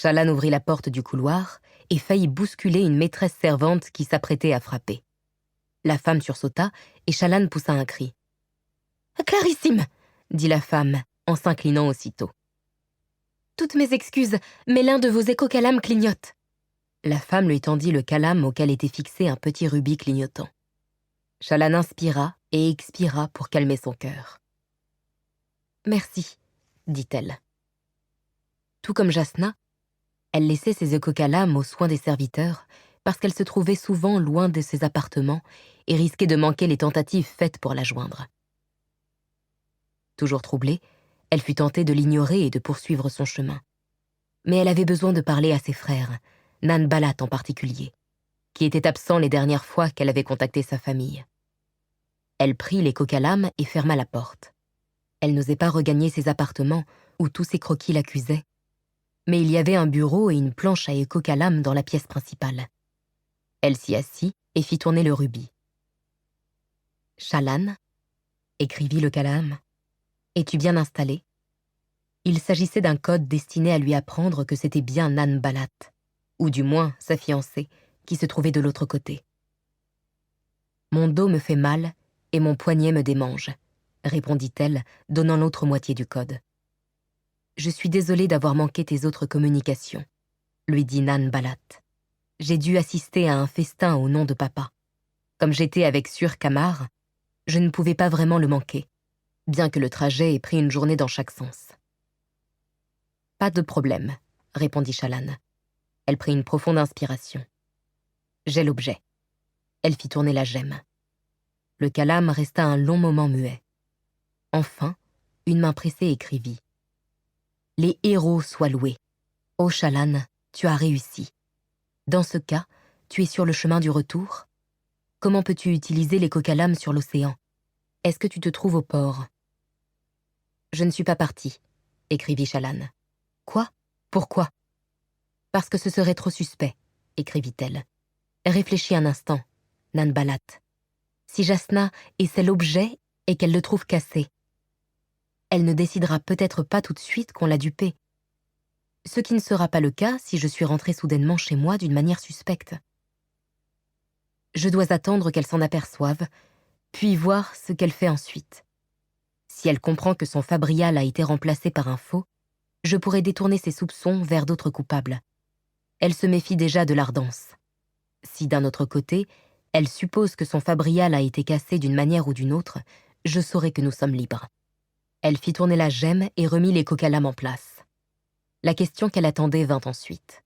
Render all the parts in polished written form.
Shalan ouvrit la porte du couloir et faillit bousculer une maîtresse servante qui s'apprêtait à frapper. La femme sursauta et Shalan poussa un cri. « Clarissime !» dit la femme en s'inclinant aussitôt. « Toutes mes excuses, mais l'un de vos échocalames clignote. » La femme lui tendit le calame auquel était fixé un petit rubis clignotant. Shalan inspira et expira pour calmer son cœur. « Merci, » dit-elle. Tout comme Jasna, elle laissait ses échocalames aux soins des serviteurs parce qu'elle se trouvait souvent loin de ses appartements et risquait de manquer les tentatives faites pour la joindre. Toujours troublée, elle fut tentée de l'ignorer et de poursuivre son chemin. Mais elle avait besoin de parler à ses frères, Nan Balat en particulier, qui était absent les dernières fois qu'elle avait contacté sa famille. Elle prit l'échocalame et ferma la porte. Elle n'osait pas regagner ses appartements où tous ses croquis l'accusaient. Mais il y avait un bureau et une planche à échocalame dans la pièce principale. Elle s'y assit et fit tourner le rubis. « Shalan » écrivit le calame. « Es-tu bien installé ?» Il s'agissait d'un code destiné à lui apprendre que c'était bien Nan Balat, ou du moins sa fiancée, qui se trouvait de l'autre côté. « Mon dos me fait mal et mon poignet me démange », répondit-elle, donnant l'autre moitié du code. « Je suis désolée d'avoir manqué tes autres communications, » lui dit Nan Balat. « J'ai dû assister à un festin au nom de papa. Comme j'étais avec Sur Kamar, je ne pouvais pas vraiment le manquer, bien que le trajet ait pris une journée dans chaque sens. »« Pas de problème, » répondit Shalan. Elle prit une profonde inspiration. « J'ai l'objet. » Elle fit tourner la gemme. Le calame resta un long moment muet. Enfin, une main pressée écrivit. « Les héros soient loués. Ô Shalan, tu as réussi. Dans ce cas, tu es sur le chemin du retour. Comment peux-tu utiliser l'échocalame sur l'océan? Est-ce que tu te trouves au port? »« Je ne suis pas partie, » écrivit Shalan. « Quoi? Pourquoi? »« Parce que ce serait trop suspect, » écrivit-elle. « Réfléchis un instant, Nan Balat. Si Jasna essaie l'objet et qu'elle le trouve cassé, elle ne décidera peut-être pas tout de suite qu'on l'a dupée. Ce qui ne sera pas le cas si je suis rentrée soudainement chez moi d'une manière suspecte. Je dois attendre qu'elle s'en aperçoive, puis voir ce qu'elle fait ensuite. Si elle comprend que son fabrial a été remplacé par un faux, je pourrai détourner ses soupçons vers d'autres coupables. Elle se méfie déjà de l'Ardence. Si d'un autre côté, elle suppose que son fabrial a été cassé d'une manière ou d'une autre, je saurai que nous sommes libres. » Elle fit tourner la gemme et remit l'échocalame en place. La question qu'elle attendait vint ensuite.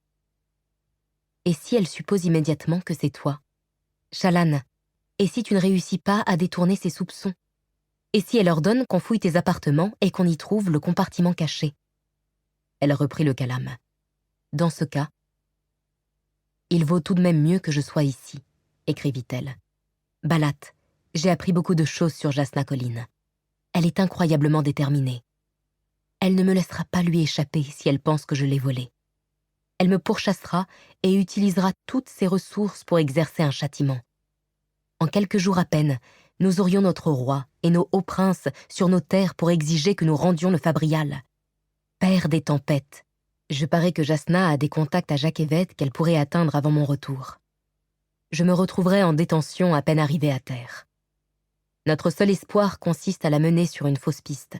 « Et si elle suppose immédiatement que c'est toi? Shalan, et si tu ne réussis pas à détourner ses soupçons? Et si elle ordonne qu'on fouille tes appartements et qu'on y trouve le compartiment caché ?» Elle reprit le calame. « Dans ce cas, il vaut tout de même mieux que je sois ici, » écrivit-elle. « Balat, j'ai appris beaucoup de choses sur Jasna Colline. Elle est incroyablement déterminée. Elle ne me laissera pas lui échapper si elle pense que je l'ai volée. Elle me pourchassera et utilisera toutes ses ressources pour exercer un châtiment. En quelques jours à peine, nous aurions notre roi et nos hauts princes sur nos terres pour exiger que nous rendions le fabrial. Père des tempêtes, je parie que Jasna a des contacts à Jaquevet qu'elle pourrait atteindre avant mon retour. Je me retrouverai en détention à peine arrivée à terre. Notre seul espoir consiste à la mener sur une fausse piste.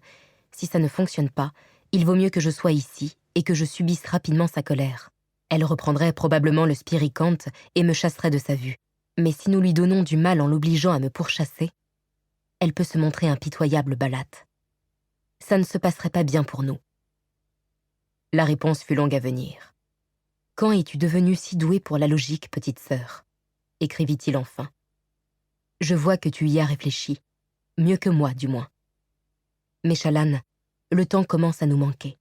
Si ça ne fonctionne pas, il vaut mieux que je sois ici et que je subisse rapidement sa colère. Elle reprendrait probablement le spiricante et me chasserait de sa vue. Mais si nous lui donnons du mal en l'obligeant à me pourchasser, elle peut se montrer impitoyable, Balat. Ça ne se passerait pas bien pour nous. » La réponse fut longue à venir. « Quand es-tu devenue si douée pour la logique, petite sœur ?» écrivit-il enfin. « Je vois que tu y as réfléchi, mieux que moi du moins. Mais Shalan, le temps commence à nous manquer.